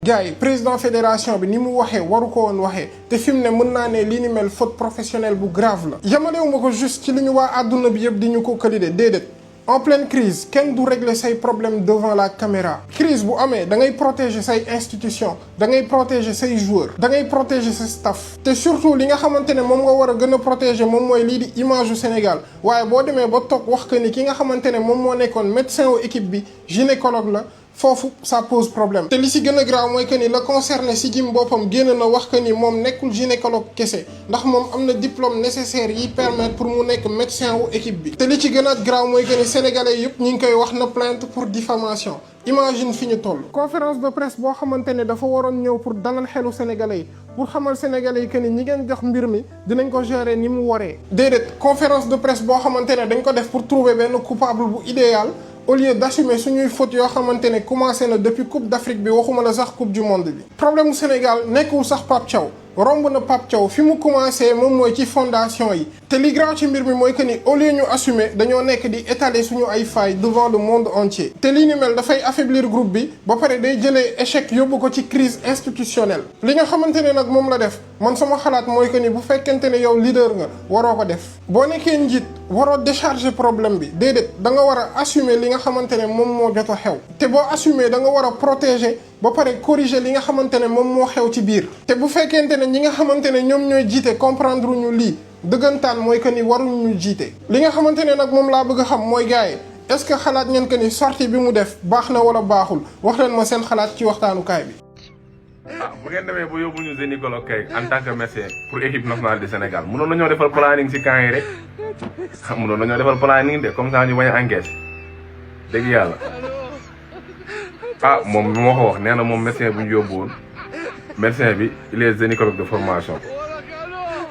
gars yi président fédération bi ni mu waxee waru ko woon waxee te fi mu ne mën naa ne li ni mel faute professionnelle bu grave la. yamalewu ma ko juste ci li ñu waa àdduna bi yëpp di ñu ko këlide déedéet en pleine crise kenn du régler say problème devant la caméra. crise bu amee da ngay protéger say institution da ngay protéger say joueurs da ngay protéger sa staff te surtout li nga xamante ne moom nga war a gën a protéger moom mooy lii di image u Sénégal waaye boo demee ba toog wax que ni ki nga xamante ne moom moo nekkoon médecin wu équipe bi gynécologue la. foofu ça pose problème te li si gën a grave mooy que ni la concerné si jim boppam génn na wax que ni moom nekkul gynécologue kese ndax moom am na diplôme nécessaire yi permettre pour mu nekk médecin wu équipe bi te li ci gën a grave mooy que ni sénégalais yëpp ñu ngi koy wax na plainte pour diffamation imagine fi ñu toll. conférence de presse boo xamante ne dafa waroon ñëw pour dalal xelu sénégalais yi pour xamal sénégalais yi que ni ñi ngeen jox mbir mi dinañ ko gérer ni mu waree. déedéet conférence de presse boo xamante ne dañ ko def pour trouver benn coupable bu idéal. au lieu d'assumer suñuy faute yoo xamante ne commencé na depuis coupe d'Afrique bi waxuma la sax coupe du monde bi. problème mu Sénégal nekkul sax Pape Thiaw romb na Pape Thiaw fi mu commencé moom mooy ci fondation yi. te li grand ci mbir mi mooy que ni au lieu ñu assumer dañoo nekk di étaler suñu ay failles devant le monde entier. te li ni mel dafay affaiblir groupe bi ba pare day jëlee échec yóbbu ko ci crise institutionnelle. li nga xamante ne nag moom la def man sama xalaat mooy que ni bu fekkente ne yow leader nga waroo ko def. boo nekkee njiit waroo décharger problème bi déedéet da nga war a assumer li nga xamante ne moom moo jot a xew. te boo assumer da nga war a protéger ba pare corriger li nga xamante ne moom moo xew ci biir. te bu fekkente ne ñi nga xamante ne ñoom ñooy jiite comprendre ñu lii dëggantaan mooy que ni waruñu ñu jiite. li nga xamante ne nag moom laa bëgg a xam mooy gars yi est-ce que xalaat ngeen que ni sortie bi mu def baax na wala baaxul wax leen ma seen xalaat ci waxtaanukaay bi. bu ngeen demee ba yóbbu ñu gynécologue kay en tant que médecin pour équipe nationale du Sénégal mënoon nañoo defal planning ci camp yi rek mënoon nañoo defal planning de comme ça ñu bañ a encaisse dëgg yàlla moom moo ko wax nee na moom médecin bu ñu yóbbu woon médecin bi il est gynécologue de formation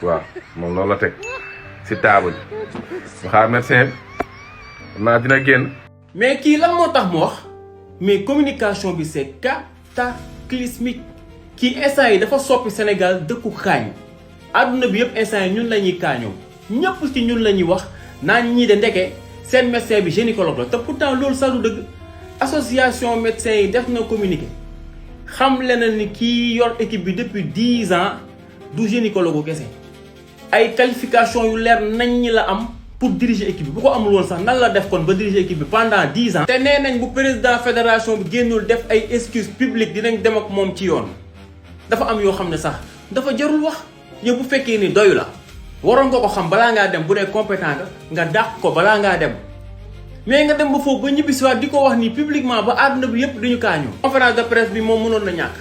waaw moom loolu la teg ci table bi xaar médecin bi naa dina génn. mais kii lan moo tax mu wax mais communication bi c'est cataclysmique. kii instant yi dafa soppi Sénégal dëkku kaañ àdduna bi yëpp instant yi ñun la ñuy kaañoo ñëpp ci ñun la ñuy wax naan ñii de ndeke seen médecin bi gynécologue la te pourtant loolu sax du dëgg association médecins yi def na communiqué xam leneen ni kii yor équipe bi depuis 10 ans du gynécologue kese ay qualification yu leer nañ ñi la am pour diriger équipe bi bu ko amul woon sax nan la def kon ba diriger équipe bi pendant 10 ans. te nee nañ bu président fédération bi génnul def ay excuses publiques dinañ dem ak moom ci yoon. dafa am yoo xam ne sax dafa jarul wax yow bu fekkee ni doyu la waroon nga ko xam balaa ngaa dem bu dee compétent nga dàq ko balaa ngaa dem mais nga dem ba foofu ba ñibbisiwaat di ko wax nii publiquement ba àdduna bi yëpp duñu kaañoo. conférence de presse bi moom mënoon na ñàkk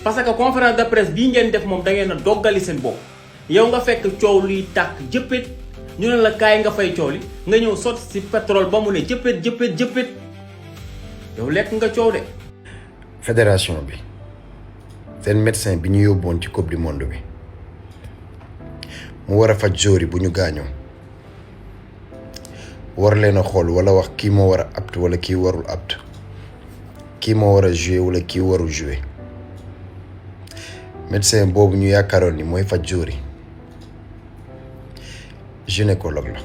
parce que conférence de presse bii ngeen def moom da ngeen a doggali seen bopp yow nga fekk coow luy tàkk jëppét ñu ne la kaay nga fay coow li nga ñëw sotti si pétrole ba mu ne jëppét yow lekk nga coow de. fédération bi. seen médecin bi ñu yóbboon ci coupe du monde bi mu war a faj joueur yi bu ñu gaañoo war leen a xool wala wax kii moo war a apte wala kii warul apte kii moo war a jouer wala kii warul jouer médecin boobu ñu yaakaaroon ni mooy faj joueur yi gynécologue la.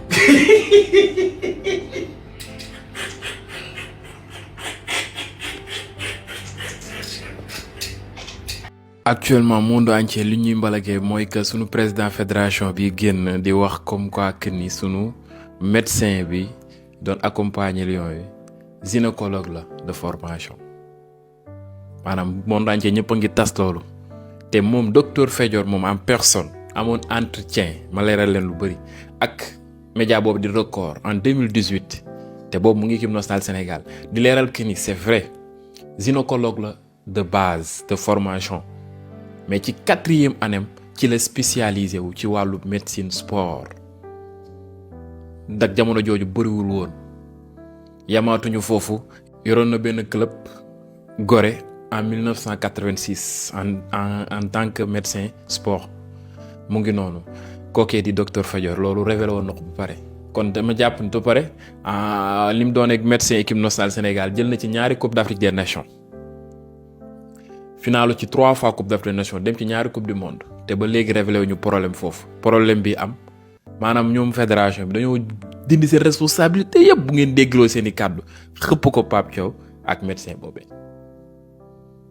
actuellement monde entier li ñuy mbalagee mooy que sunu président fédération bi génn di wax comme quoi que ni sunu médecin bi doon accompagner Lions yi gynécologue la de formation maanaam monde entier ñëpp a ngi tas loolu te moom docteur Fédior moom en personne amoon entretien ma leeral leen lu bëri ak média boobu di record en 2018 te boobu mu ngi équipe nationale Sénégal di leeral que ni c'est vrai gynécologue la de base de formation. mais ci 4e année ci la spécialisé wu ci wàllu médecine sport dak jamono jooju bëriwul woon yamaatuñu foofu yoroon na benn club Gorée en 1986 en tant que médecin sport mu ngi noonu kookee di docteur Fédior loolu révélé woon na ko bu pare kon dama jàpp ni ba pare li mu doon ak médecin équipe nationale Sénégal jël na ci ñaari coupe d'Afrique des nations finalu ci 3 fois coupe d'Afrique des nations dem ci ñaari coupe du monde te ba léegi révélé wuñu problème foofu problème bi am maanaam ñoom fédération bi dañoo dindi seen responsabilité yëpp bu ngeen déggloo seen i kàddu xëpp ko Pape Thiaw ak médecin boobee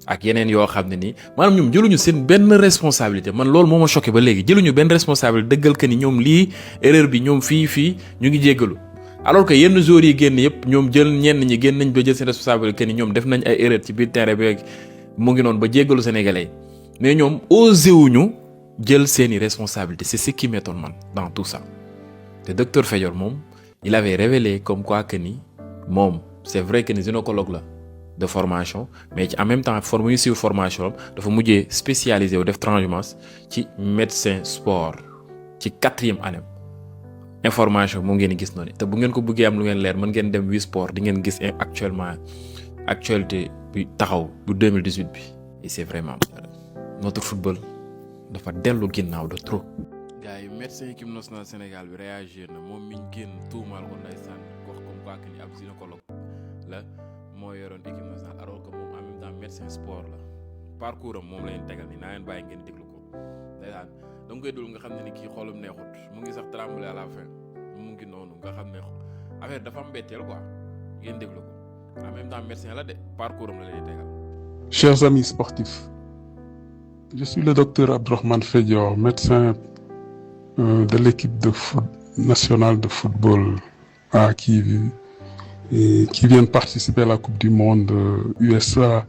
ak yeneen yoo xam ne nii maanaam ñoom jëluñu seen benn responsabilité man loolu moo ma choqué ba léegi jëluñu benn responsabilité dëggal que ni ñoom lii erreur bi ñoom fii ñu ngi jéggalu alors que yenn joueurs yi génn yëpp ñoom ñenn ñi génn nañ ba jël seen responsabilité que ni ñoom def nañ ay erreur ci biir terrain bi mu ngi noonu ba jéggalu sénégalais mais ñoom osé wuñu jël seeni responsabilité c'est ce qui m'étonne man dans tout ça te docteur Fedior moom il avait révélé comme quoi que ni moom c'est vrai que ni gynécologue la de formation mais en même temps muy suivre formation dafa mujjee spécialisé wu def transhumance ci médecin sport ci 4e année information mu ngeen gis noonu te bu ngeen ko bëggee am lu ngeen leer mën ngeen dem Wii Sport di ngeen gis actuellement actualité bi taxaw bu 2018 bi et c'est vraiment notre football dafa dellu ginnaaw de trop. gars yi médecin équipe nationale Sénégal bi réagir na moom mi ñu génn tuumaal ko ndeysaan wax comme quoi que ni ab gynécologue la moo yoroon équipe nationale alors que moom en même temps médecin sport la parcours am moom la leen tegal ni naa leen bàyyi ngeen déglu ko ndeysaan da nga koy dul nga xam ne ni kii xoolam neexut mu ngi sax tremblé à la fin mu ngi noonu nga xam ne affaire dafa am mbetteel quoi ngeen déglu ko en même temps médecin la de parcours am la leen tegal. Chers amis sportifs, je suis le docteur Abdourahmane Fedior, médecin de l'équipe nationale de football qui vient de participer à la Coupe du Monde USA,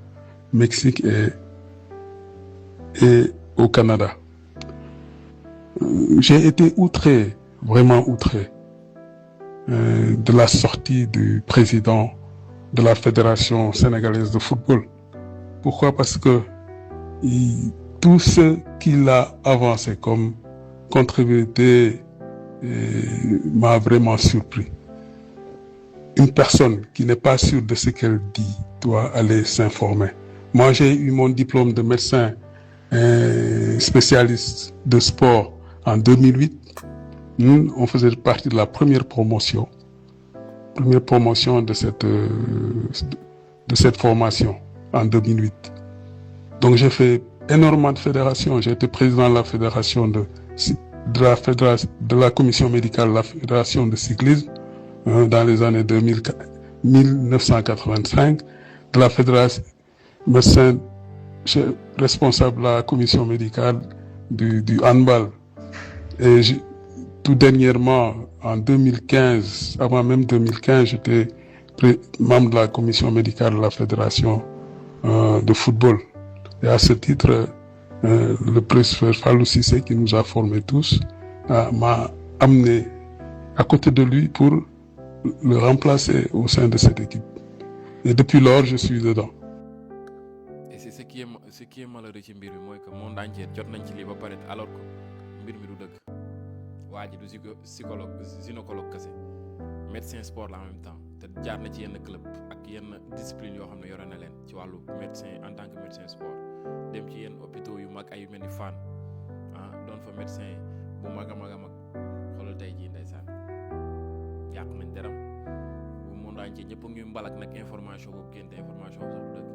Mexique et au Canada. J'ai été outré, vraiment outré, de la sortie du président de la Fédération sénégalaise de football. Pourquoi? Parce que tout ce qu'il a avancé comme contribué m'a vraiment surpris. Une personne qui n'est pas sûre de ce qu'elle dit doit aller s'informer. Moi, j'ai eu mon diplôme de médecin spécialiste de sport en 2008. Nous, on faisait partie de la première promotion de cette formation en 2008. Donc j'ai fait énormément de fédérations. J'ai été président de la fédération de la commission médicale de la fédération de cyclisme dans les années 1985, de la fédération médecin responsable de la commission médicale du handball. Et tout dernièrement, en 2015, avant même 2015, j'étais membre de la commission médicale de la fédération de football. Et à ce titre, le professeur Fallou Cissé, qui nous a formés tous, m'a amené à côté de lui pour le remplacer au sein de cette équipe. Et depuis lors, je suis dedans. Et c'est ce qui est malheureux ci mbir mi mooy que monde entier jot nañ ci lii ba pare alors que mbir mi du dëgg waa ji du psychologue gynécologue kese médecin sport la en même temps te jaar na ci yenn club ak yenn discipline yoo xam ne yore na leen ci wàllu médecin en tant que médecin sport dem ci yenn hôpitaux yu mag ay yu mel ni Fann doon fa médecin bu mag a mag xoolal tey jii ndeysaan yàq nañ deram bu monde entier ñëpp a ngi mbalak nag information boobu génte information sax bu dëgg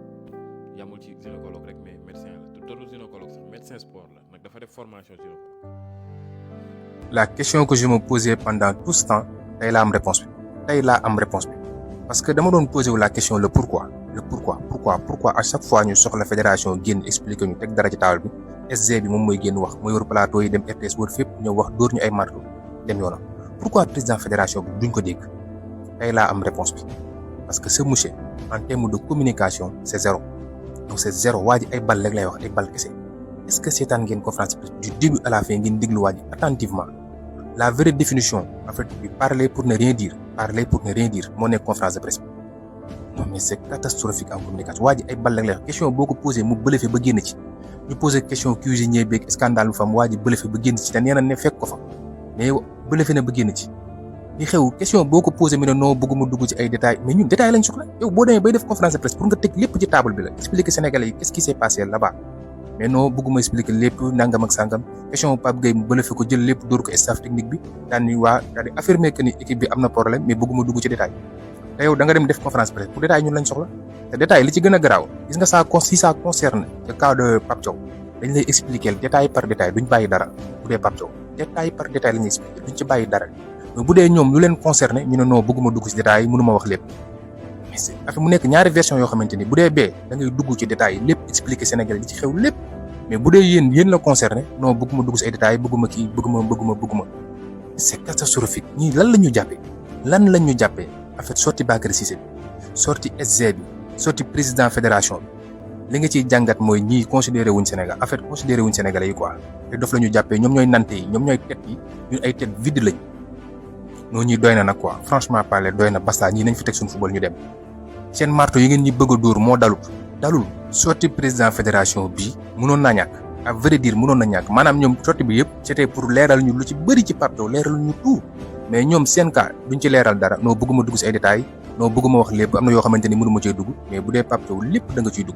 yamul ci gynécologue rek mais médecin la tout gynécologue sax médecin sport la nag dafa def formation gynécologue. La question que je me posais pendant tout ce temps tey laa am réponse bi parce que dama doon posé wu la question le pourquoi à chaque fois ñu soxla fédération génn expliquer ñu teg dara ci table bi SG bi moom mooy génn wax mooy war plateau yi dem RTS wër fépp ñëw wax dóor ñu ay marto dem yoonam pourquoi président fédération bi duñ ko dégg tey laa am réponse bi parce que ce monsieur en termes de communication c'est zéro donc c'est zéro waa ji ay bal rek lay wax ay bal kese est-ce que seetaan ngeen conférence du début à la fin ngeen déglu waa ji attentivement la vraie définition en fait bi parler pour ne rien dire moo nekk conférence de presse bi non mais c'est catastrophique en communication waa ji ay bal rek lay wax question boo ko posé mu bëlëfe ba génn ci ñu posé question cuisinier beeg scandale bu fam waa ji bëlëfe ba génn ci te nee na ne fekk ko fa mais bëlëfe na ba génn ci li xew question boo ko posé mu ne non bëgguma dugg ci ay détails mais ñun détails lañ soxla yow boo demee bay def conférence de presse pour nga teg lépp ci table bi la expliquer Sénégalais yi qu'est-ce qui s'est passé là-bas mais non bëgguma expliquer lépp nangam ak sangam question Pape Gueye mu bëlëfe ko jël lépp dóor ko staff technique bi daal di affirmer que ni équipe bi am na problème mais bëgguma dugg ci détail te yow da nga dem def conférence presse pour détail ñun lañ soxla te détail li ci gën a garaaw gis nga si ça concerne le cas de Pape Thiaw dañ lay expliquer détail par détail duñ bàyyi dara bu dee Pape Thiaw détail par détail la ñuy expliquer duñ ci bàyyi dara mais bu dee ñoom lu leen concerné ñu ne non bëgguma dugg ci détail yi mënuma wax lépp mais affaire mu nekk ñaari version yoo xamante ni bu dee bee da ngay dugg ci détails lépp expliquer Sénégal li ci xew lépp mais bu dee yéen la concerné non bëgguma dugg si ay détails bëgguma kii bëgguma c'est catastrophique ñii lan la ñu jàppee en fait sorti Bakary Cissé bi sorti SG bi sorti président fédération bi li nga ciy jàngat mooy ñii considéré wuñ Sénégal en fait considéré wuñ Sénégalais yi quoi te dof la ñu jàppee ñoom ñooy nante yi ñoom ñooy tête yi ñun ay tête vide lañ noonu ñuy doy na nag quoi franchement parler doy na basta ñii nañ fi teg suñu football ñu dem seen marto yi ngeen ñi bëgg a dóor moo dalul sorti président fédération bi mënoon naa ñàkk à vrai dire mënoon na ñàkk maanaam ñoom sorti bi yëpp c'était pour leeral ñu lu ci bëri ci Pape Thiaw leeral ñu tout mais ñoom seen cas duñ ci leeral dara noo bëgguma dugg si ay détails noo bëgguma wax lépp am na yoo xamante ni mënuma cee dugg mais bu dee Pape Thiaw lépp da nga ciy dugg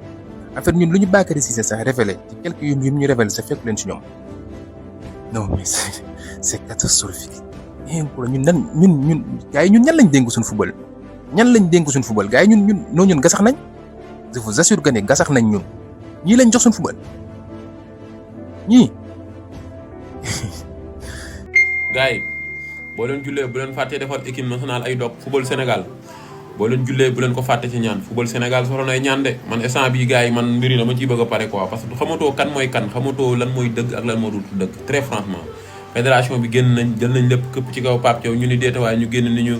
en fait ñun lu ñu Bakary Cissé sax révélé ci quelques yu ñu révélé sa fekk leen ci ñoom non mais c'est catastrophique ñun gars yi ñun ñan lañ dénk suñu football gars yi ñun gasax nañ je vous assure que ne gasax nañ ñun ñii lañ jox suñu football ñii. gars yi boo leen jullee bu leen fàttee defar équipe nationale ay dog football Sénégal boo leen jullee bu leen ko fàtte ci ñaan football Sénégal soxla nay ñaan de man instant bii gars yi man mbir yi dama ciy bëgg a pare quoi parce que xamatoo kan mooy kan xamatoo lan mooy dëgg ak lan moo dul dëgg très franchement. fédération bi génn nañ jël nañ lépp këpp ci kaw Pape Thiaw ñu ni deeta waaye ñu génn ni ñu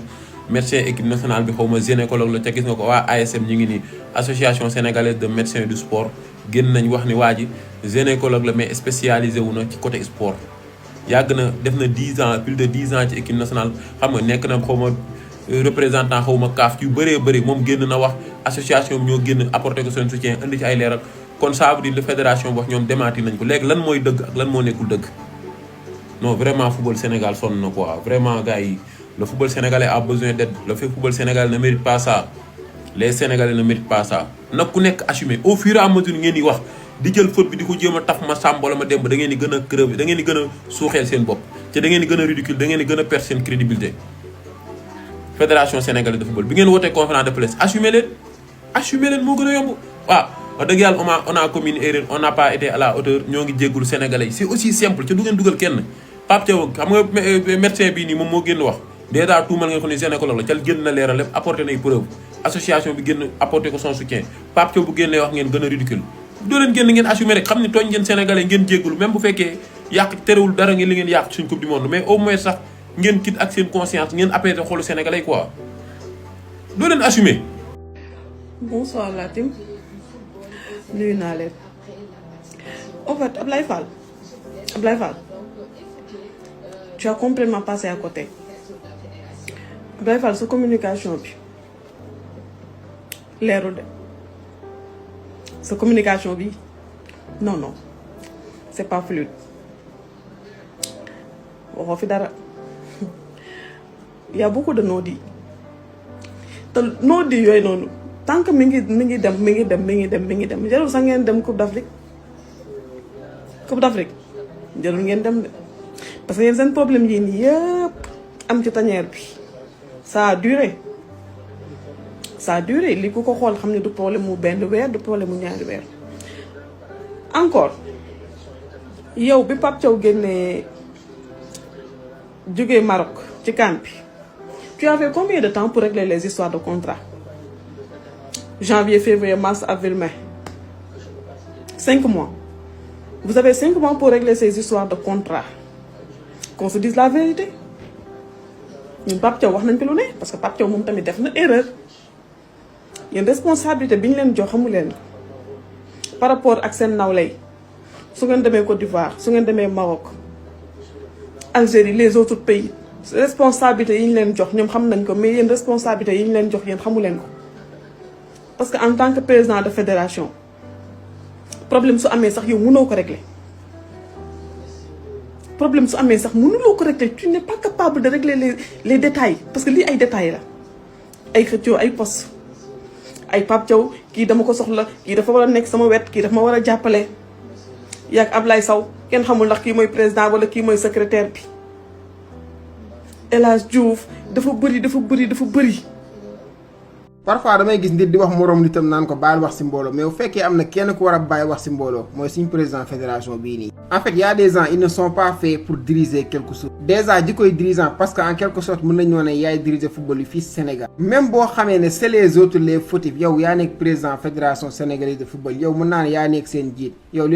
médecin équipe nationale bi xaw ma gynécologue la ca gis nga ko waa ASM ñu ngi nii association sénégalaise de médecins du sport génn nañ wax ni waa ji gynécologue la mais spécialisé wu na ci côté sport. yàgg na def na 10 ans plus de 10 ans ci équipe nationale xam nga nekk na xaw ma représentant xaw ma CAF yu bëree bëri moom génn na wax association bi ñoo génn apporté ko seen soutien indi ci ay leeral kon ça veut dire la fédération wax ñoom démenti nañ ko léegi lan mooy dëgg ak lan moo nekkul dëgg. non vraiment football Sénégal sonn na quoi vraiment gars yi le football sénégalais a besoin d'aide le football sénégalais ne mérite pas ça les sénégalais ne méritent pas ça nag ku nekk assumé au fur et à mesure ngeen di wax di jël faute bi di ko jéem a taf ma sàmm wala ma dem ba da ngeen di gën a crever da ngeen di gën a suuxeel seen bopp te da ngeen di gën a ridicule da ngeen di gën a perdre seen crédibilité fédération sénégalaise de football bi ngeen wootee conférence de presse assumé leen moo gën a yomb waaw wax dëgg yàlla on a commis une erreur on n'a pas été à la hauteur ñoo ngi jéggul sénégalais yi c'est aussi simple ca du ngeen dugal kenn Pape Thiaw xam nga médecin bii nii moom moo génn wax déjà tuumal nga ko ni gynécologue la cal génn na leeral lépp apporté nay preuve association bi génn apporté ko son soutien Pape Thiaw bu génnee wax ngeen gën a ridicule doo leen génn ngeen assumé rek xam ni tooñ ngeen sénégalais ngeen jéggulu même bu fekkee yàq terewul dara ngeen li ngeen yàq suñ coupe du monde mais au moins sax ngeen kit ak seen conscience ngeen apaiser xolu sénégalais quoi doo leen assumé. Bonsoir la team nuyu naa leen en fait Ablaye Fall tu as complètement passé à côté Ablaye Fall sa communication bi leerul de sa communication bi non c'est pas fluide waxoo fi dara y a beaucoup de non-dits te non-dits yooyu noonu tant que mi ngi dem jarul sax ngeen dem Coupe d'Afrique jarul ngeen dem de parce que yéen seen problème yi nii yëpp am ci tanière bi ça a duré li ku ko xool xam ne du problème mu benn weer du problème mu ñaari weer encore yow bi Pape Thiaw génnee jógee Maroc ci CAN bi tu avais combien de temps pour régler les histoires de contrat janvier, février, mars, avril, mai. 5 mois. Vous avez 5 mois pour régler ces histoires de contrat. Qu'on se dise la vérité. ñun Pape Thiaw wax nañ ko lu ne parce que Pape Thiaw moom tamit def na erreur. yéen responsabilité bi ñu leen jox xamu leen par rapport ak seen nawle yi su ngeen demee Côte d'Ivoire su ngeen demee Maroc Algérie les autres pays responsabilité yi ñu leen jox ñoom xam nañ ko mais yéen responsabilité yi ñu leen jox yéen xamu leen ko. parce que en tant que président de fédération problème su amee sax yow mënoo ko régler tu n'es pas capable de régler les détails parce que lii ay détails la ay xëccoo ay poste ay Pape Thiaw kii dama ko soxla kii dafa war a nekk sama wet kii dafa ma war a jàppale yaag Ablaye Sow kenn xamul ndax kii mooy président wala kii mooy secrétaire bi El Hadj Diouf dafa bëri parfois damay gis nit di wax moroom nitam naan ko baal wax ci mbooloo mais bu fekkee am na kenn ku war a bàyyi wax ci mbooloo mooy suñu président fédération bii nii En fait, il y a des gens, ils ne sont pas faits pour diriger quelque chose. Déjà, du coup, ils dirigent parce qu'en quelque sorte, nous avons dirigé le football au Sénégal. Même si c'est les autres les fautifs, il y a un président de la Fédération sénégalaise de football, il y a un guide. Il y a un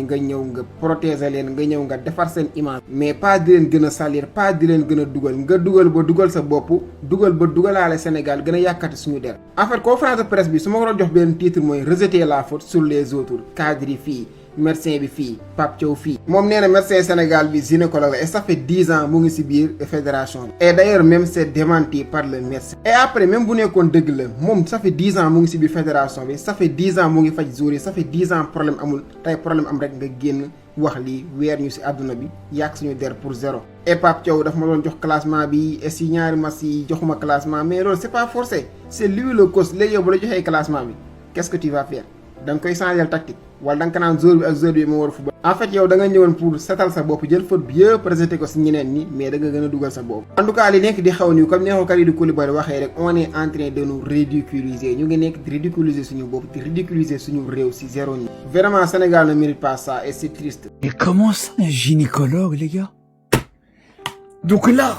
guide, protéger les gens, faire une image. Mais pas de les salir, pas de les dougal sa bopp, dougal à le Sénégal, gëna yakati suñu der. En fait, conférence de presse bi suma ko jox ben titre moy rejeter la faute sur les autres, cadre fi, médecin bi fi, Pape Thiaw fi. Mom néna médecin Sénégal bi gynécologue et ça fait 10 ans mu ngi ci biir fédération. Et d'ailleurs même c'est démenti par le médecin. Et après même bu nekkon deug la, mom ça fait 10 ans mu ngi ci biir fédération bi, ça fait 10 ans mu ngi faj jouri, ça fait 10 ans problème amul, tay problème am rek nga génn wax li wër ñu ci aduna bi yak suñu der pour zéro. Et Pape Thiaw daf ma doon jox classement bi et si ñaari match yi joxuma classement mais loolu c'est pas forcé, c'est lui le coach. Léegi yow bu la joxee classement bi qu'est-ce que tu vas faire? Da nga koy changer tactique wala da nga ko naan joueur bi ak joueur bi moo war a football. En fait yow da nga ñëwoon pour setal sa bopp jël faute bi yëpp présenté ko si ñeneen ñi mais da nga gën a dugal sa bopp. En tout cas li nekk di xew nii comme ni ko Kalidou Koulibaly waxee rek on est en train de nous ridiculiser. ñu ngi nekk di ridiculiser suñu bopp di ridiculiser suñu réew si zéro nii. Vraiment Sénégal ne mérite pas ça et c'est triste. Et comment ça un gynécologue les gars? Donc là,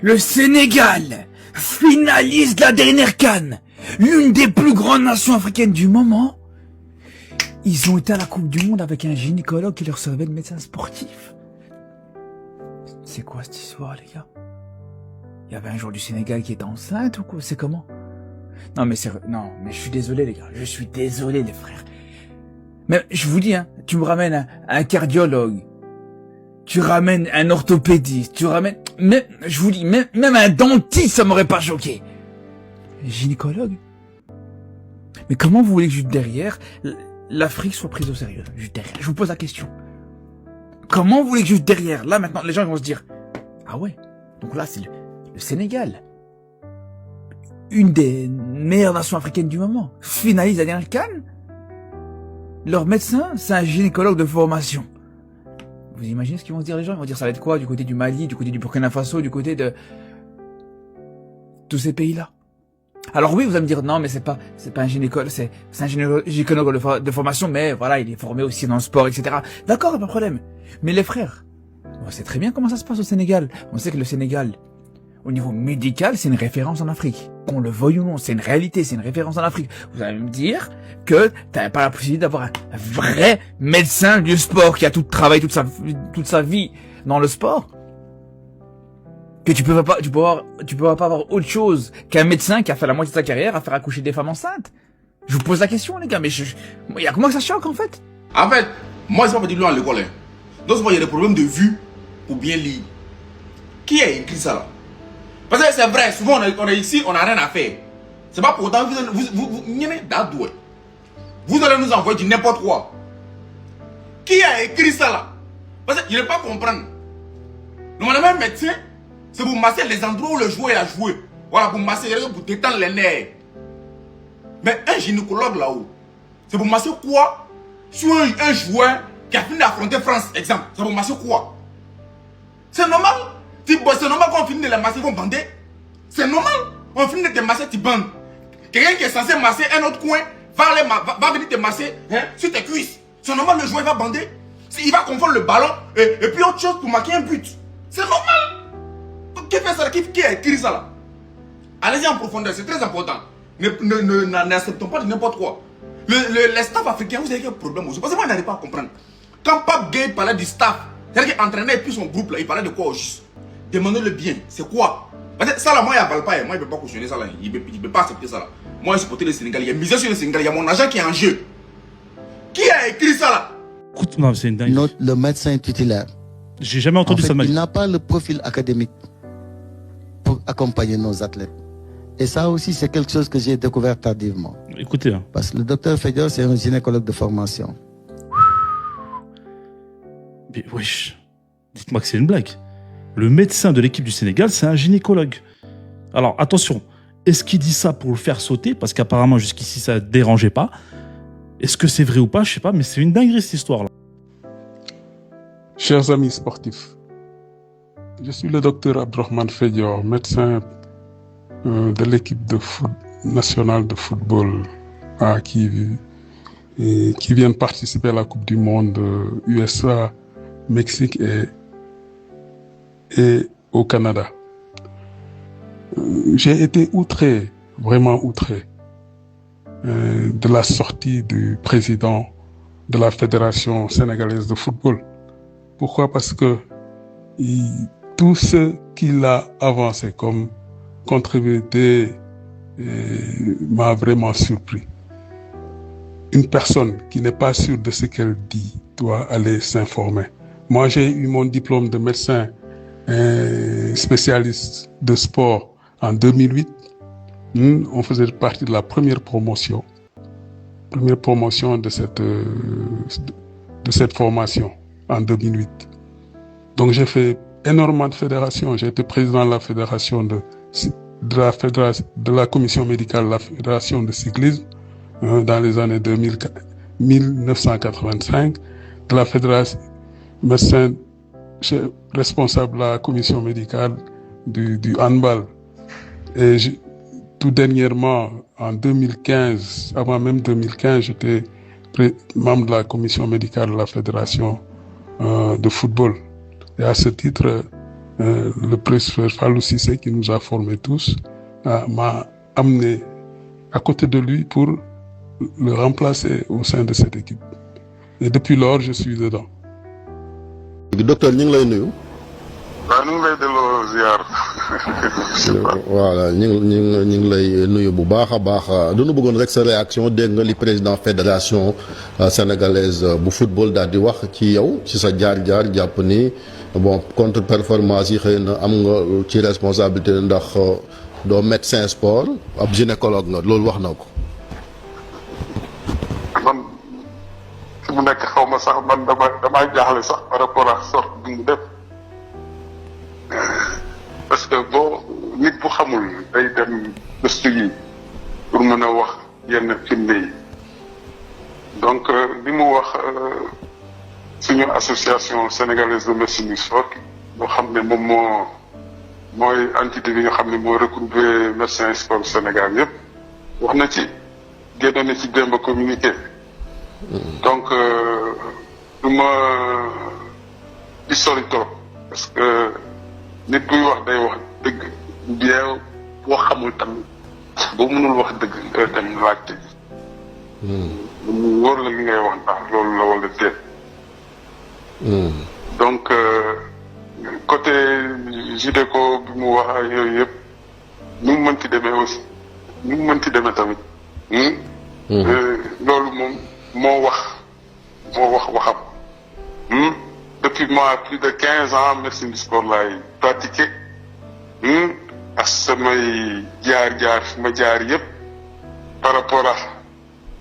le Sénégal finalise la dernière CAN, l'une des plus grandes nations africaines du moment. Ils ont été à la Coupe du Monde avec un gynécologue qui leur servait de médecin sportif. C'est quoi cette histoire, les gars? Il y avait un joueur du Sénégal qui était enceinte ou quoi? C'est comment? Non mais je suis désolé les gars, je suis désolé les frères. Mais je vous dis, hein, tu me ramènes un cardiologue, tu ramènes un orthopédiste, tu ramènes... Même, je vous dis, même un dentiste, ça m'aurait pas choqué. Gynécologue? Mais comment vous voulez que juste derrière, l'Afrique soit prise au sérieux? Juste derrière. Je vous pose la question. Comment vous voulez que juste derrière, là maintenant, les gens vont se dire, ah ouais, donc là c'est le Sénégal, une des meilleures nations africaines du moment, finalise la dernière CAN. Leur médecin, c'est un gynécologue de formation. Vous imaginez ce qu'ils vont se dire les gens? Ils vont dire ça va être quoi du côté du Mali, du côté du Burkina Faso, du côté de tous ces pays-là. Alors oui, vous allez me dire non, mais c'est pas un gynécologue, c'est un gynécologue de formation, mais voilà, il est formé aussi dans le sport, etc. D'accord, pas de problème. Mais les frères, on sait très bien comment ça se passe au Sénégal. On sait que le Sénégal, au niveau médical, c'est une référence en Afrique. Qu'on le veuille ou non, c'est une réalité, c'est une référence en Afrique. Vous allez me dire que t'as pas la possibilité d'avoir un vrai médecin du sport qui a tout travaillé toute sa vie dans le sport. Que tu peux pas avoir autre chose qu'un médecin qui a fait la moitié de sa carrière à faire accoucher des femmes enceintes. Je vous pose la question, les gars, mais il y a comment que ça choque, en fait? En fait, moi, c'est pas petit loin à l'école, hein. Donc, il y a des problèmes de vue pour bien lire. Qui a écrit ça, là? Parce que c'est vrai, souvent, on est ici, on n'a rien à faire. C'est pas pour autant que vous allez nous envoyer du n'importe quoi. Qui a écrit ça, là? Parce que je ne vais pas comprendre. Normalement, un médecin, c'est pour masser les endroits où le joueur a joué. Voilà, pour masser, pour détendre les nerfs. Mais un gynécologue là-haut, c'est pour masser quoi? Sur un joueur qui a fini d'affronter France, exemple. C'est pour masser quoi? C'est normal. C'est normal qu'on finisse de les masser, ils vont bander. C'est normal. On finit de te masser, tu bandes. Quelqu'un qui est censé masser un autre coin va venir te masser sur tes cuisses. C'est normal, le joueur va bander. Il va confondre le ballon et puis autre chose pour marquer un but. C'est normal. Qui fait ça? Qui a écrit ça là? Allez-y en profondeur, c'est très important. N'acceptons pas de n'importe quoi. Les staff africains, vous avez un problème aussi. Parce que moi, je n'arrive pas à comprendre. Quand Pape Gueye parlait du staff, c'est-à-dire qu'il entraînait et puis son groupe là, il parlait de quoi au juste? Demandez-le bien, c'est quoi? Parce que ça là, moi, il n'avale pas. Moi, il ne peut pas cautionner ça là. Il ne peut pas accepter ça là. Moi, je supporte le Sénégal. Il y a misé sur le Sénégal. Il y a mon agent qui est en jeu. Qui a écrit ça là? Écoute, non, c'est une dingue. Le médecin titulaire. J'ai jamais entendu ça de ma vie. Il n'a pas le profil académique pour accompagner nos athlètes. Et ça aussi, c'est quelque chose que j'ai découvert tardivement. Écoutez. Hein. Parce que le docteur Fédior, c'est un gynécologue de formation. Mais wesh, dites-moi que c'est une blague. Le médecin de l'équipe du Sénégal, c'est un gynécologue. Alors, attention, est-ce qu'il dit ça pour le faire sauter? Parce qu'apparemment, jusqu'ici, ça ne dérangeait pas. Est-ce que c'est vrai ou pas? Je sais pas, mais c'est une dinguerie, cette histoire-là. Chers amis sportifs, je suis le docteur Abdourahmane Fédior, médecin de l'équipe nationale de football à qui et qui viennent participer à la Coupe du Monde USA, Mexique et au Canada. J'ai été outré, vraiment outré, de la sortie du président de la Fédération sénégalaise de football. Pourquoi? Parce que tout ce qu'il a avancé comme contribué m'a vraiment surpris. Une personne qui n'est pas sûre de ce qu'elle dit doit aller s'informer. Moi, j'ai eu mon diplôme de médecin spécialiste de sport en 2008. On faisait partie de la première promotion de cette formation en 2008. Donc j'ai fait énormément de fédérations. J'ai été président de la fédération de la commission médicale de la fédération de cyclisme dans les années 1985, de la fédération médecin responsable de la commission médicale du handball. Et tout dernièrement, en 2015, avant même 2015, j'étais membre de la commission médicale de la fédération de football. Et à ce titre, le professeur Fallou Cissé, qui nous a formés tous, m'a amené à côté de lui pour le remplacer au sein de cette équipe. Et depuis lors, je suis dedans. Docteur, ñu ngi lay nuyu. waaw ñu ngi lay delloo ziar. voilà ñu ngi lay nuyu bu baax a baax dañu bëggoon rek sa réaction dégg nga li président fédération sénégalaise bu football daal di wax ci yow ci sa jaar-jaar jàpp ni bon contre performance yi xëy na am nga ci responsabilité ndax doo médecin sport ab gynécologue nga loolu wax na ko. man fi mu nekk xaw ma sax man damaa jaaxle sax par rapport ak sorte bi mu def. parce que nit bu xamul day dem gëstu yi pour mën a wax yenn firnde yi donc li mu wax suñu association sénégalaise de médecine du sport boo xam ne moom mooy entité bi nga xam ne moo regroupé médecins sport Sénégal yëpp wax na ci génn na ci démb communiqué donc du ma historique trop parce que nit buy wax day wax dëgg bien boo xamul tamit boo mënul wax dëgg nga dem laajte mu wóor la li ngay wax ndax loolu la wala déet donc côté gynéco bi mu wax ak yooyu yëpp nu mu mënti demee aussi nu mu mënti demee tamit loolu moom moo wax waxam depuis moi plus de 15 ans médecine du sport laay pratiqué ak samay jaar fi ma jaar yëpp par rapport à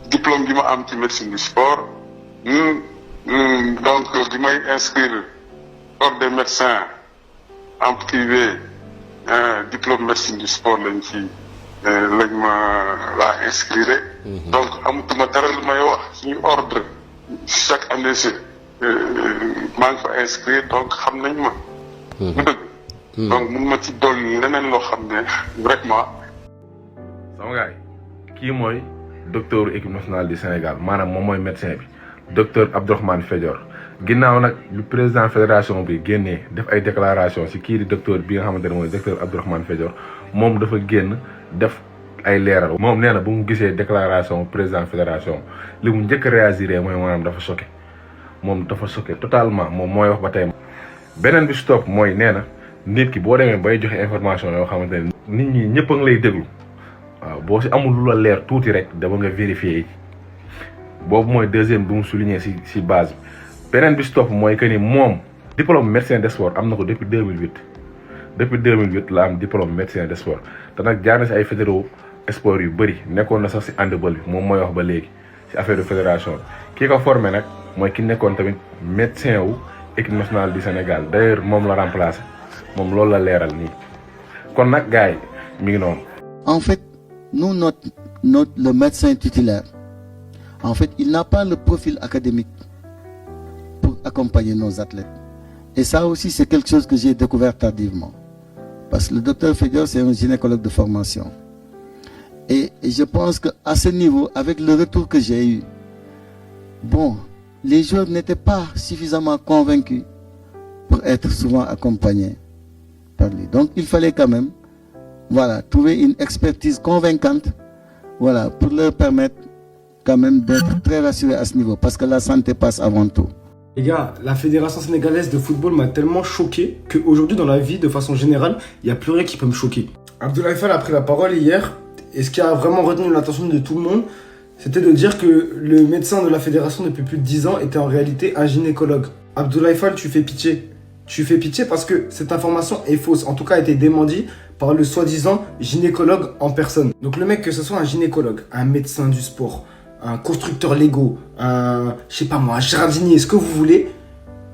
diplôme bi ma am ci médecine du sport donc bi may inscrire ordre des médecins en privé diplôme médecine du sport lañ ma laa inscrire donc amatuma dara lu may wax suñu ordre chaque année maa ngi fa inscrire donc xam nañ ma bu dëgg donc mun ma ci dolli leneen loo xam ne vraiment sama gars kii mooy docteur équipe nationale du Sénégal maanaam moom mooy médecin bi docteur Abdourahmane Fédior ginnaaw nag lu président fédération bi génnee def ay déclaration ci kii di docteur bi nga xamante ne mooy docteur Abdourahmane Fédior moom dafa génn def ay leeral moom nee na bu mu gisee déclaration président fédération li mu njëkk a réagir mooy maanaam dafa choqué moom dafa choqué totalement moom mooy wax ba tey beneen bi stop mooy nee na nit ki boo demee bay joxe information yoo xamante ne nit ñi ñëpp a ngi lay déglu waaw boo si amul lu la leer tuuti rek dama nga vérifier yi boobu mooy deuxième bu mu souligner si base bi beneen bi stop mooy que ni moom diplôme médecin de sport am na ko depuis 2008 la am diplôme médecin de sport te nag jaar na si ay fédéraux sport yu bëri nekkoon na sax si handball bi moom mooy wax ba léegi si affaire de fédération bi kii ko formé nag mooy ki nekkoon tamit médecin wu équipe nationale du Sénégal d'ailleurs moom la remplacé moom loolu la leeral nii kon nag gars yi mi ngi noonu. En fait, nous, le médecin titulaire, en fait, il n'a pas le profil académique pour accompagner nos athlètes. Et ça aussi, c'est quelque chose que j'ai découvert tardivement. Parce que le docteur Fédior, c'est un gynécologue de formation. Et je pense qu'à ce niveau, avec le retour que j'ai eu bon, les joueurs n'étaient pas suffisamment convaincus pour être souvent accompagnés par lui. Donc il fallait quand même, voilà, trouver une expertise convaincante, voilà, pour leur permettre quand même d'être très rassurés à ce niveau, parce que la santé passe avant tout. Les gars, la Fédération sénégalaise de football m'a tellement choqué qu'aujourd'hui dans la vie, de façon générale, il n'y a plus rien qui peut me choquer. Abdoulaye Fall a pris la parole hier, et ce qui a vraiment retenu l'attention de tout le monde, c'était de dire que le médecin de la fédération depuis plus de 10 ans était en réalité un gynécologue. Abdoulaye Fall, tu fais pitié. Tu fais pitié parce que cette information est fausse. En tout cas, a été démentie par le soi-disant gynécologue en personne. Donc le mec, que ce soit un gynécologue, un médecin du sport, un constructeur Lego, un, je sais pas moi, un jardinier, ce que vous voulez,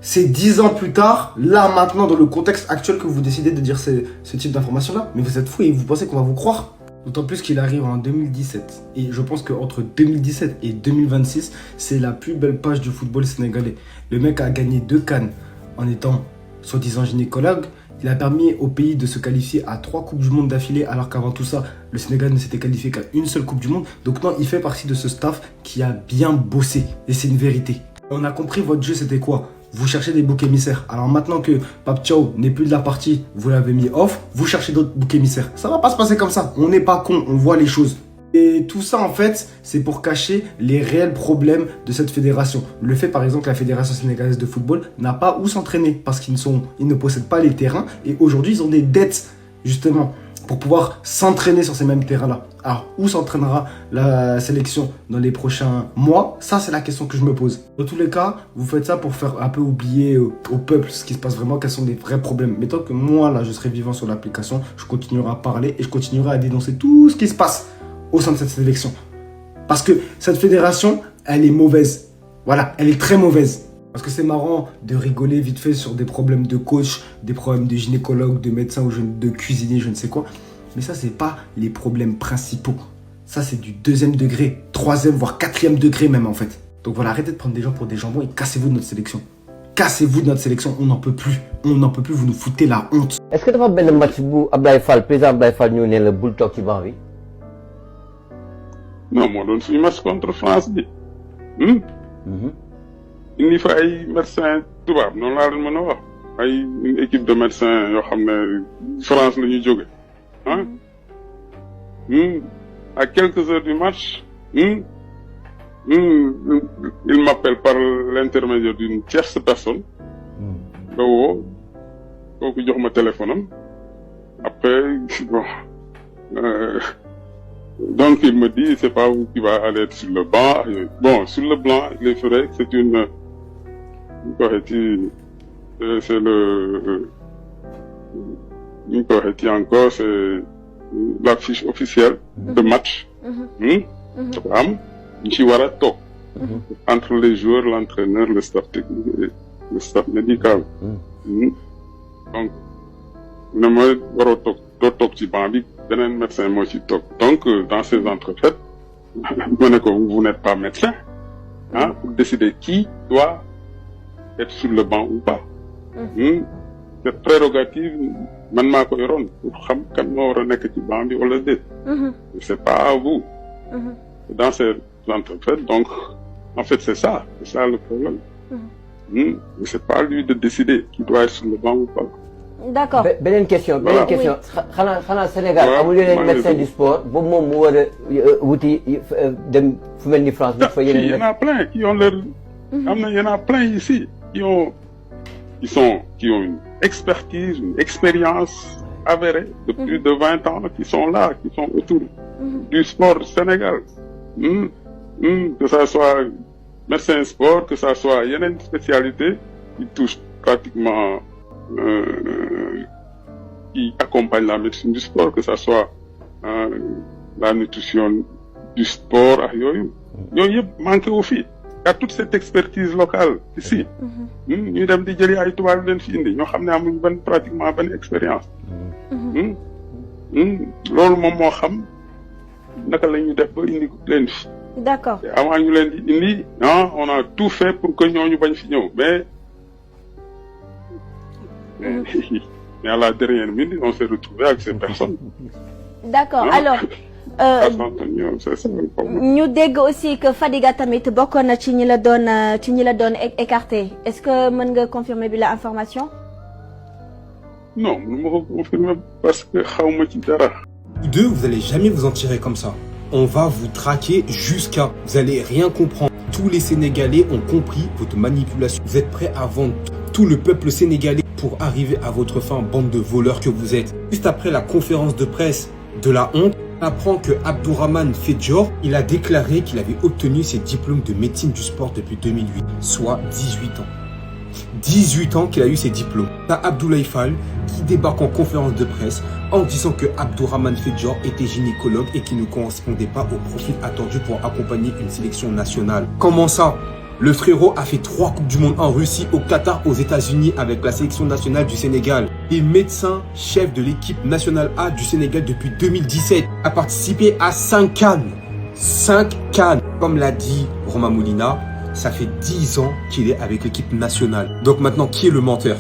c'est 10 ans plus tard, là maintenant, dans le contexte actuel, que vous décidez de dire ce type d'information-là. Mais vous êtes fous et vous pensez qu'on va vous croire? D'autant plus qu'il arrive en 2017. Et je pense qu'entre 2017 et 2026, c'est la plus belle page du football sénégalais. Le mec a gagné 2 CAN en étant soi-disant gynécologue. Il a permis au pays de se qualifier à 3 Coupes du Monde d'affilée, alors qu'avant tout ça, le Sénégal ne s'était qualifié qu'à une seule Coupe du Monde. Donc non, il fait partie de ce staff qui a bien bossé. Et c'est une vérité. On a compris votre jeu, c'était quoi? Vous cherchez des boucs émissaires. Alors maintenant que Pape Thiaw n'est plus de la partie, vous l'avez mis off, vous cherchez d'autres boucs émissaires. Ça va pas se passer comme ça. On n'est pas con, on voit les choses. Et tout ça, en fait, c'est pour cacher les réels problèmes de cette fédération. Le fait, par exemple, que la Fédération sénégalaise de football n'a pas où s'entraîner parce qu'ils ne possèdent pas les terrains. Et aujourd'hui, ils ont des dettes, justement, pour pouvoir s'entraîner sur ces mêmes terrains-là. Alors, où s'entraînera la sélection dans les prochains mois? Ça, c'est la question que je me pose. Dans tous les cas, vous faites ça pour faire un peu oublier au peuple ce qui se passe vraiment, quels sont les vrais problèmes. Mais tant que moi, là, je serai vivant sur l'application, je continuerai à parler et je continuerai à dénoncer tout ce qui se passe au sein de cette sélection. Parce que cette fédération, elle est mauvaise. Voilà, elle est très mauvaise. Parce que c'est marrant de rigoler vite fait sur des problèmes de coach, des problèmes de gynécologue, de médecin ou de cuisinier, je ne sais quoi. Mais ça, c'est pas les problèmes principaux. Ça, c'est du 2e degré, 3e, voire 4e degré même en fait. Donc voilà, arrêtez de prendre des gens pour des jambons et cassez-vous de notre sélection. Cassez-vous de notre sélection, on n'en peut plus. On n'en peut plus, vous nous foutez la honte. Est-ce que dafa benn match bu Abdoulaye Fall, président Abdoulaye Fall ñu ne la bul toog ci banc bi? Non, moo doon suñu match contre France bi. indi fa ay médecins tubaab noonu laa leen mën a wax ay une équipe de médecins yoo xam ne France la ñuy jóge ah. À quelques heures du match, il m'appelle par l'intermédiaire d'une tierce personne. ba woo kooku jox ma téléphone am après bon. Donc il me dit c'est pas vous qui va aller être sur le banc. Bon, sur le banc, il est vrai que c'est une c'est le encore c'est la fiche officielle de match. Dafa am ñu ci war a toog entre les joueurs, l'entraîneur, le staff technique et le staff médical. Donc ne ma waroo toog doo toog ci banc bi. Beneen médecin moo ci toog. Donc dans ces entrefaites ma ne ko vous n'êtes pas médecin pour décider qui doit être sur le banc ou pas. Cette prérogative man maa ko yoroon pour xam kan moo war a nekk ci banc bi wala déet. C'est pas à vous. Dans ces entrefaites, donc en fait c'est ça le problème. Mais c'est pas lui de décider qui doit être sur le banc ou pas. D'accord. Beneen question. xanaa Sénégal amul yeneen médecin du sport boobu moom mu war a wuti dem fu mel ni France. Il y en a plein qui ont leur. Il y en a plein ici qui ont une expertise, une expérience avérée de plus de 20 ans, qui sont là, qui sont autour du sport du Sénégal. Que ça soit médecin sport, que ça soit yeneen spécialité qui touche pratiquement. Qui accompagne la médecine du sport, que ça soit la nutrition du sport ak yooyu yëpp manqué wu fi. Il y a toute cette expertise locale ici. ñu dem di jëli ay tubaab leen fi indi ñoo xam ne amuñ pratiquement benn expérience. loolu moom moo xam naka la ñuy def ba indi leen fi. D'accord. Avant ñu leen di indi on a tout fait pour que ñooñu bañ fi ñëw mais à la dernière minute, on s'est retrouvé avec ces personnes. D'accord. Alors, c'est ça le problème. ñu dégg aussi que Fadiga tamit bokkoon na ci ñi la doon écarté est-ce que mën nga confirmer bi la information. Non, je ne me confirme parce que xawma ci dara. Deux, vous allez jamais vous en tirer comme ça. On va vous traquer jusqu'à... Vous allez rien comprendre. Tous les Sénégalais ont compris votre manipulation. Vous êtes prêts à vendre tout le peuple sénégalais pour arriver à votre fin, bande de voleurs que vous êtes. Juste après la conférence de presse de la honte, on apprend que Abdourahmane Fedjor, il a déclaré qu'il avait obtenu ses diplômes de médecine du sport depuis 2008, soit 18 ans. 18 ans qu'il a eu ses diplômes. T'as Abdoulaye Fall qui débarque en conférence de presse en disant que Abdourahmane Fedjor était gynécologue et qui ne correspondait pas au profil attendu pour accompagner une sélection nationale. Comment ça? Le frérot a fait 3 Coupes du Monde en Russie, au Qatar, aux États-Unis avec la sélection nationale du Sénégal. Et médecin chef de l'équipe nationale A du Sénégal depuis 2017. A participé à 5 CAN. 5 CAN. Comme l'a dit Romain Molina, ça fait 10 ans qu'il est avec l'équipe nationale. Donc maintenant, qui est le menteur?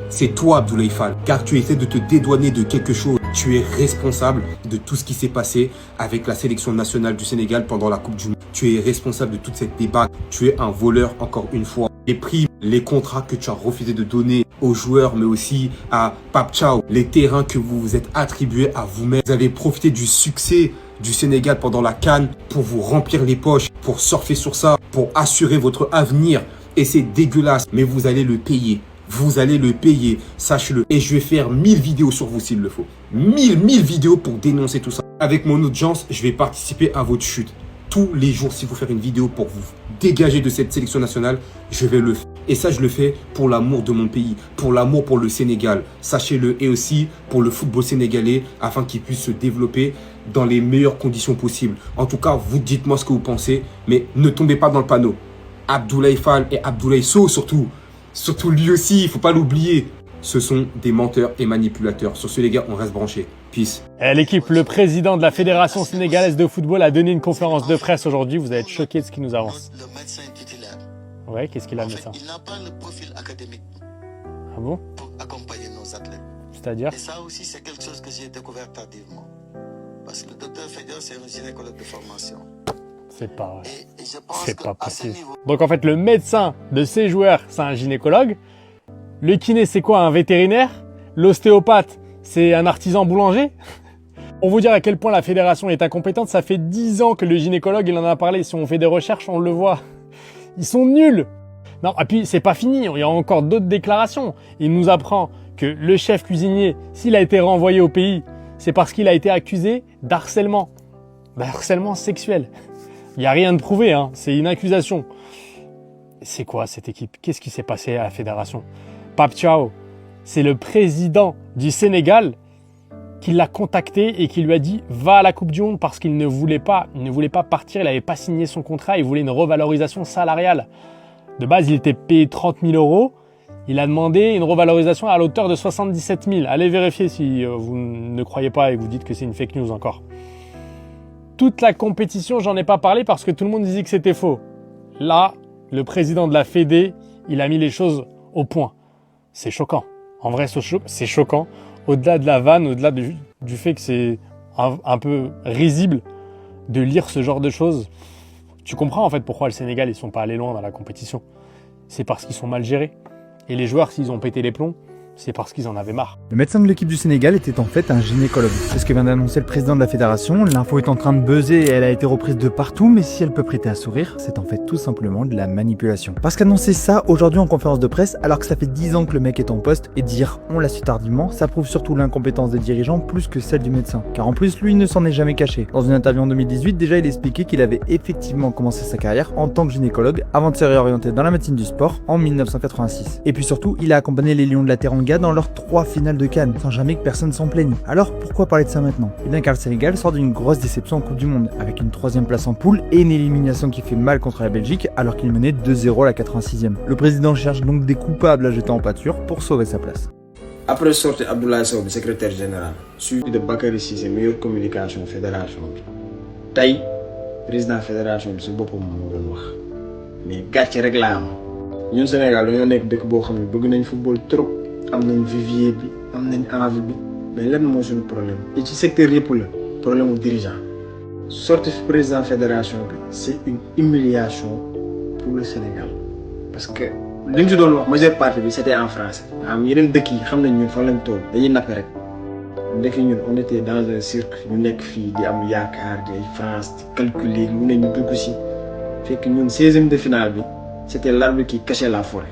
C'est toi, Abdoulaye Fall, car tu essaies de te dédouaner de quelque chose. Tu es responsable de tout ce qui s'est passé avec la sélection nationale du Sénégal pendant la Coupe du Monde. Tu es responsable de toute cette débâcle. Tu es un voleur, encore une fois. Les primes, les contrats que tu as refusé de donner aux joueurs, mais aussi à Pape Thiaw, les terrains que vous vous êtes attribués à vous-même. Vous avez profité du succès du Sénégal pendant la CAN pour vous remplir les poches, pour surfer sur ça, pour assurer votre avenir. Et c'est dégueulasse, mais vous allez le payer. Vous allez le payer, sachez-le. Et je vais faire 1000 vidéos sur vous s'il le faut. 1000 vidéos pour dénoncer tout ça. Avec mon audience, je vais participer à votre chute. Tous les jours, si vous faites une vidéo pour vous dégager de cette sélection nationale, je vais le faire. Et ça, je le fais pour l'amour de mon pays, pour l'amour pour le Sénégal. Sachez-le. Et aussi pour le football sénégalais, afin qu'il puisse se développer dans les meilleures conditions possibles. En tout cas, vous dites-moi ce que vous pensez, mais ne tombez pas dans le panneau. Abdoulaye Fall et Abdoulaye Sow surtout lui aussi, il ne faut pas l'oublier. Ce sont des menteurs et manipulateurs. Sur ce, les gars, on reste branchés. Peace. L'équipe, le président de la Fédération sénégalaise de football a donné une conférence de presse aujourd'hui. Vous allez être choqués de ce qu'il nous avance. Le médecin titulaire. Ouais, qu'est-ce qu'il a, le médecin? Il n'a pas le profil académique. Ah bon? Pour accompagner nos athlètes. C'est-à-dire? Et ça aussi, c'est quelque chose que j'ai découvert tardivement. Parce que le docteur Fedjor, c'est un gynécologue de formation. C'est pas vrai. C'est pas possible. Donc en fait, le médecin de ces joueurs, c'est un gynécologue. Le kiné, c'est quoi? Un vétérinaire? L'ostéopathe, c'est un artisan boulanger? On vous dire à quel point la fédération est incompétente. Ça fait 10 ans que le gynécologue, il en a parlé. Si on fait des recherches, on le voit. Ils sont nuls. Non, et puis c'est pas fini. Il y a encore d'autres déclarations. Il nous apprend que le chef cuisinier, s'il a été renvoyé au pays, c'est parce qu'il a été accusé d'harcèlement. Harcèlement sexuel. Il n'y a rien de prouvé, hein. C'est une accusation. C'est quoi cette équipe? Qu'est-ce qui s'est passé à la fédération? Pape Thiaw, c'est le président du Sénégal qui l'a contacté et qui lui a dit « Va à la Coupe du Monde » parce qu'il ne voulait pas partir, il n'avait pas signé son contrat, il voulait une revalorisation salariale. De base, il était payé 30 000 €. Il a demandé une revalorisation à l'auteur de 77 000. Allez vérifier si vous ne croyez pas et que vous dites que c'est une fake news encore. Toute la compétition, j'en ai pas parlé parce que tout le monde disait que c'était faux. Là, le président de la Fédé, il a mis les choses au point. C'est choquant. En vrai, c'est choquant. Au-delà de la vanne, au-delà du fait que c'est un peu risible de lire ce genre de choses, tu comprends en fait pourquoi le Sénégal, ils sont pas allés loin dans la compétition. C'est parce qu'ils sont mal gérés. Et les joueurs, s'ils ont pété les plombs, c'est parce qu'ils en avaient marre. Le médecin de l'équipe du Sénégal était en fait un gynécologue. C'est ce que vient d'annoncer le président de la fédération. L'info est en train de buzzer et elle a été reprise de partout, mais si elle peut prêter à sourire, c'est en fait tout simplement de la manipulation. Parce qu'annoncer ça aujourd'hui en conférence de presse, alors que ça fait 10 ans que le mec est en poste, et dire on l'a su tardivement, ça prouve surtout l'incompétence des dirigeants plus que celle du médecin. Car en plus, lui ne s'en est jamais caché. Dans une interview en 2018, déjà il expliquait qu'il avait effectivement commencé sa carrière en tant que gynécologue avant de se réorienter dans la médecine du sport en 1986. Et puis surtout, il a accompagné les Lions de la Teranga dans leurs 3 finales de Cannes, sans jamais que personne s'en plaigne. Alors pourquoi parler de ça maintenant? Eh bien car le Sénégal sort d'une grosse déception en Coupe du Monde, avec une 3e place en poule et une élimination qui fait mal contre la Belgique alors qu'il menait 2-0 à la 86e. Le président cherche donc des coupables à jeter en pâture pour sauver sa place. Après sortie Abdoulaye Sow, secrétaire général, suivi de Bakary Cissé, meilleure communication fédération bi tey président fédération bi si boppam moo doon wax mais gàcce rek laa am ñun Sénégal dañoo nekk dëkk boo xam ne bëgg nañ football trop. am nañ vivier bi am nañ envie bi mais lenn mooy suñu problème et ci secteur yëpp la problème mu dirigeant sortie président fédération bi c'est une humiliation pour le Sénégal parce que li ñu ci doon wax majeure partie bi c'était en français am yeneen dëkk yi xam nañ ñun fan lañ toll dañuy nappe rek ndekk ñun on était dans un cirque ñu nekk fii di am yaakaar di ay France di calculer lu ne ñu dugg si fekk ñun 16e de finale bi c'était l'arbre qui cachait la forêt.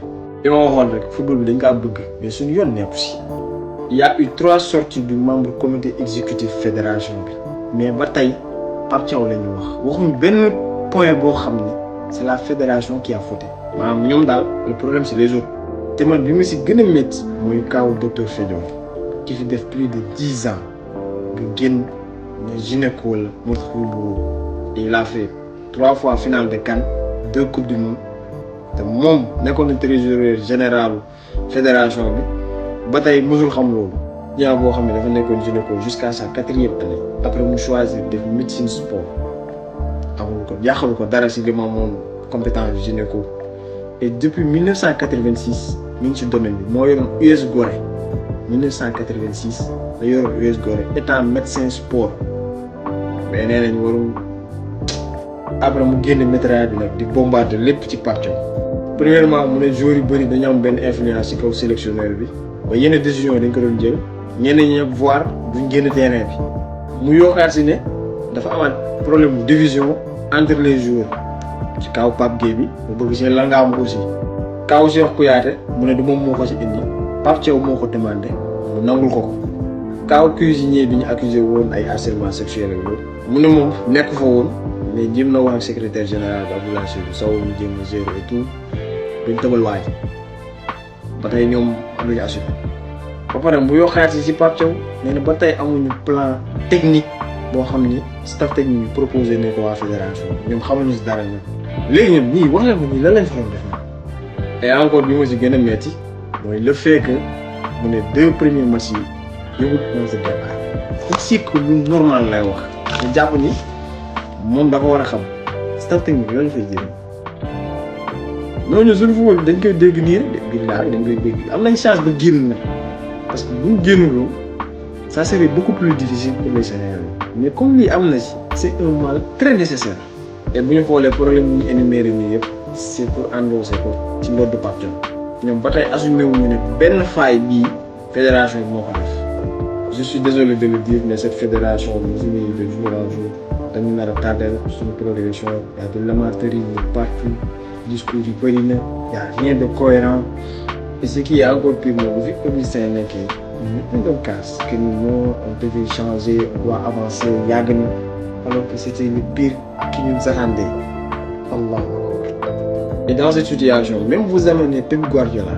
li ma waxoon rek football bi dañ kaa bëgg mais suñu yoon nekku si. Il y a eu 3 sorties du membre comité exécutif fédération bi mais ba tey Pape Thiaw la ñu wax waxuñu benn point boo xam ne c'est la fédération qui a fauté maanaam ñoom daal le problème c'est les autres te man bi ma si gën a métti mooy kaawu docteur Fédior qui fi def plus de 10 ans nga génn ne gynéco la et il a fait 3 fois finale de CAN 2 coupes du monde te moom nekkoon na trésorier général fédération bi ba tey mësul xam loolu ñaa boo xam ne dafa nekkoon gynéco jusqu'à sa 4e année après mu choisir def médecine sport amul ko yàqalu ko dara si li ma amoon compétence gynéco et depuis 1986 mi ngi ci domaine bi moo yoroon US Gorée 1986 la yoroon US Gorée étant médecin sport mais nee nañ warul après mu génn météo bi nag di bombarder lépp ci Pape Thiaw premièrement mu ne joueurs yu bëri dañu am benn influence ci kaw sélectionneur bi ba yenn décision dañ ko doon jël ñenn ñi voir duñ génn terrain bi mu yokkaat si ne dafa amaat problème de division entre les joueurs ci kaw Pape Gueye bi mu bëgg si la nga am aussi kaw Cheikh Kouyaté mu ne du moom moo ko ci indi Pape Thiaw moo ko demandé mu nangul ko kaw cuisinier bi ñu accusé woon ay harcèlement sexuel ak loolu mu ne moom nekk fa woon mais jéem na wax ak secrétaire général bi Abdoulaye Seydou Sow ñu jéem a gérer et tout duñ tëbal waaj ba tey ñoom am nañu assuré ba pare bu yokkaat si Pape Thiaw nee na ba tey amuñu plan technique boo xam ni staff technique bi proposé ne ko waa fédération ñoom xamuñu si dara ñoom léegi ñoom ñii wax leen ko ñii lan lañ fa doon def na et encore bi ma si gën a metti mooy le fait que mu ne 2 premiers matchs yi yëngut na sa départ c'est que lu normal lay wax ñu jàpp ni moom dafa war a xam staff technique yooyu fay jëriñ ñooñu suñu football dañ koy dégg nii rek billahi dañ koy dégg am nañ chance ba génn nag parce que buñ génnuloo ça serait beaucoup plus difficile pour les Sénégalais mais comme lii am na ci c'est un mal très nécessaire et bu ñu xoolee problème bu ñu énuméré nii yëpp c'est pour endosser ko ci ndodd Pape Thiaw ñoom ba tey assumé wuñu ne benn faille bii fédération bi moo ko def je suis désolé de le dire mais cette fédération bi ñu de jour en jour dañu nar a tardé suñu progression y a de l'amateurisme partout discours yi bëri na y a rien de cohérent et ce qui est encore pire mooy bu fi Augustin nekkee ñëpp ñu doon casse que non on devait changer on doit avancer yàgg na alors que c'était le pire qui nous attendait Allah. Et dans cette situation même vous amenez Pep Guardiola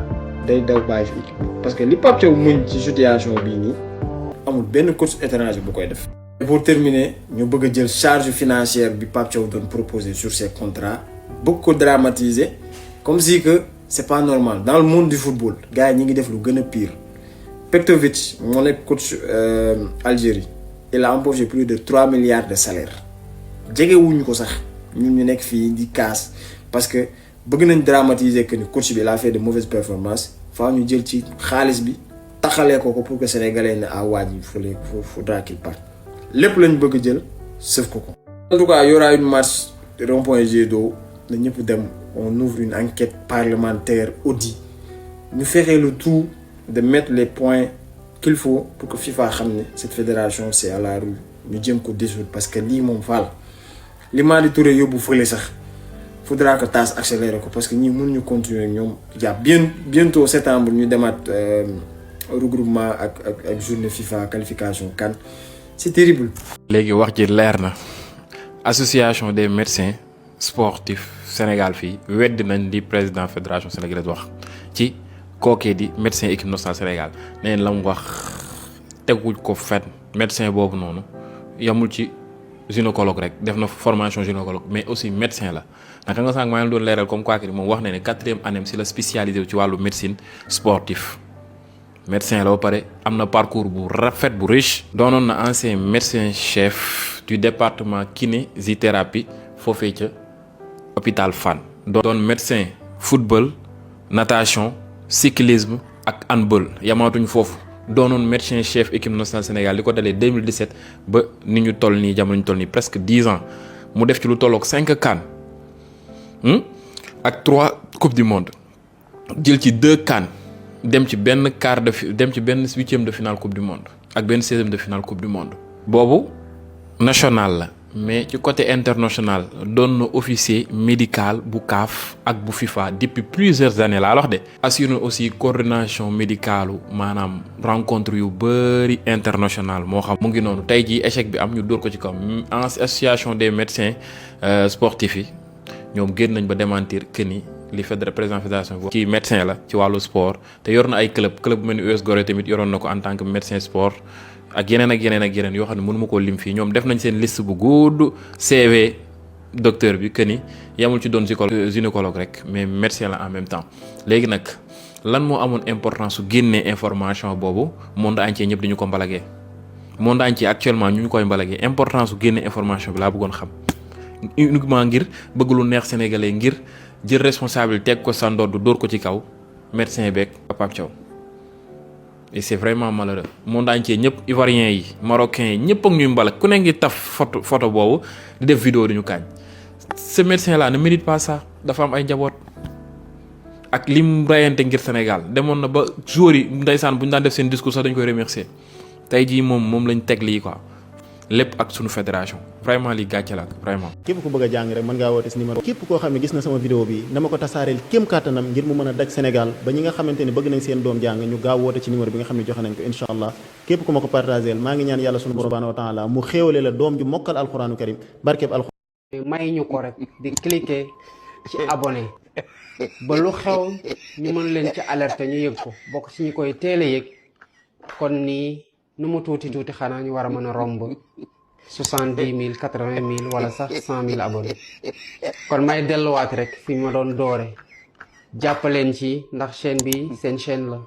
day daw bàyyi fi équipe parce que li Pape Thiaw muñ ci situation bii nii amul benn coach étranger bu koy def. Et pour terminer ñu bëgg a jël charge financière bi Pape Thiaw doon proposer sur ses contrats bëgg ko dramatiser comme si que c'est pas normal dans le monde du football gars yi ñi ngi def lu gën a pire. Petrovic moo nekk coach Algérie il a empoché plus de 3 milliards de salaire jegewuñu ko sax ñun ñu nekk fii di casse parce que bëgg nañ dramatiser que ni coach bi il a fait de mauvaises performances faa ñu jël ci xaalis bi taxalee ko pour que sénégalais ne ah waa ji faudra qu'il parte lépp lañ bëgg jël sëf ko ko. En tout cas y aura une marche rond-point Jet d'eau na ñëpp dem on ouvre une enquête parlementaire audit ñu fexe le tout de mettre les points qu'il faut pour que FIFA xam ne cette fédération c'est à la rue ñu jëm ko dissoudre parce que lii moom faal li Madi Touré yóbbu fële sax faudra que TAS accéléré ko parce que ñii mënuñu continuer ñoom y a bientôt septembre ñu demaat regroupement ak journée FIFA qualification CAN c'est terrible. léegi wax ji leer na association des médecins sportifs Sénégal fii weddi nañ di président fédération sénégalaise wax ci kookee di médecin équipe nationale Sénégal nee la mu wax teguñ ko fenn médecin boobu noonu yamul ci gynécologue rek def na formation gynécologue mais aussi médecin la naka nga sànq maa ngi doon leeral comme quoi que moom wax na ne 4e année si la spécialisé ci wàllu médecine sportif médecin la ba pare am na parcours bu rafet bu riche. doonoon na ancien médecin chef du département kinésithérapie foofee ca hôpital Fann. doon médecin football natation cyclisme ak handball yamaatuñ foofu doonoon médecin chef équipe nationale Sénégal li ko dalee 2017 ba ni ñu toll nii jamono ñu toll nii presque 10 ans mu def ci lu tolloog 5 CAN ak 3 coupe du monde jël ci 2 CAN dem ci benn dem ci benn 8e de finale coupe du monde ak benn 16e de finale coupe du monde. boobu national la mais ci côté international doon na officier médical bu CAF ak bu FIFA depuis plusieurs années laa wax de. assuré aussi coordination médicalu maanaam rencontre yu bëri international moo xam mu ngi noonu tey jii échec bi am ñu dóor ko ci kaw association des médecins sportifs yi ñoom génn nañ ba démentir que ni li président fédération bi kii médecin la ci wàllu sport te yor na ay club bu mel ni US Gorée tamit yoroon na ko en tant que médecin sport ak yeneen yoo xam ne mënu ma koo lim fii ñoom def nañ seen liste bu gudd CV docteur bi que ni yamul ci doon gynécologue rek mais médecin la en même temps. léegi nag lan moo amoon importance su génnee information boobu monde entier ñëpp dañu ko mbalagee monde entier actuellement ñu koy mbalagee importance su génnee information bi laa bëggoon xam uniquement ngir bëgg lu neex sénégalais ngir jël responsabilité teg ko sa ndodd dóor ko ci kaw médecin beeg Pape Thiaw. et c'est vraiment malheureux monde entier ñëpp ivoiriens yi marocains yi ñëpp ak ñuy mbalak ku ne ngi taf photo boobu di def vidéo di ñu kaañ ce médecin là ne mérite pas ça dafa am ay njaboot ak lim rayante ngir Sénégal demoon na ba joueurs yi ndeysaan bu ñu daan def seen discours sax dañu koy remercier tey jii moom lañ teg lii quoi lépp ak sunu fédération vraiment li gàcce la vraiment. képp ku bëgg a jàng rek mën ngaa woote si numéro. képp koo xam ne gis na sama vidéo bi dama ko tasaareel kéem kàttanam ngir mu mën a daj Sénégal ba ñi nga xamante ni bëgg nañ seen doom jàng ñu gaaw woote ci numéro bi nga xam ne joxe nañ ko incha allah képp ku ma ko partageel maa ngi ñaan yàlla sunu borom subhanahu wa taala mu xéewale la doom ju mokkal alxuraanu karim barkeeb alxuraan. may ñu ko rek di cliquer ci abonné ba lu xew ñu mën leen ci alerter ñu yëg ko bokk ci ñu koy teel a yëg kon nii nu mu tuuti xanaa ñu war a mën a romb 70 000 80 000 wala sax 100 000 abonnés kon may delluwaat rek fi ma doon doore jàppaleen ci ndax chaîne bi seen chaîne la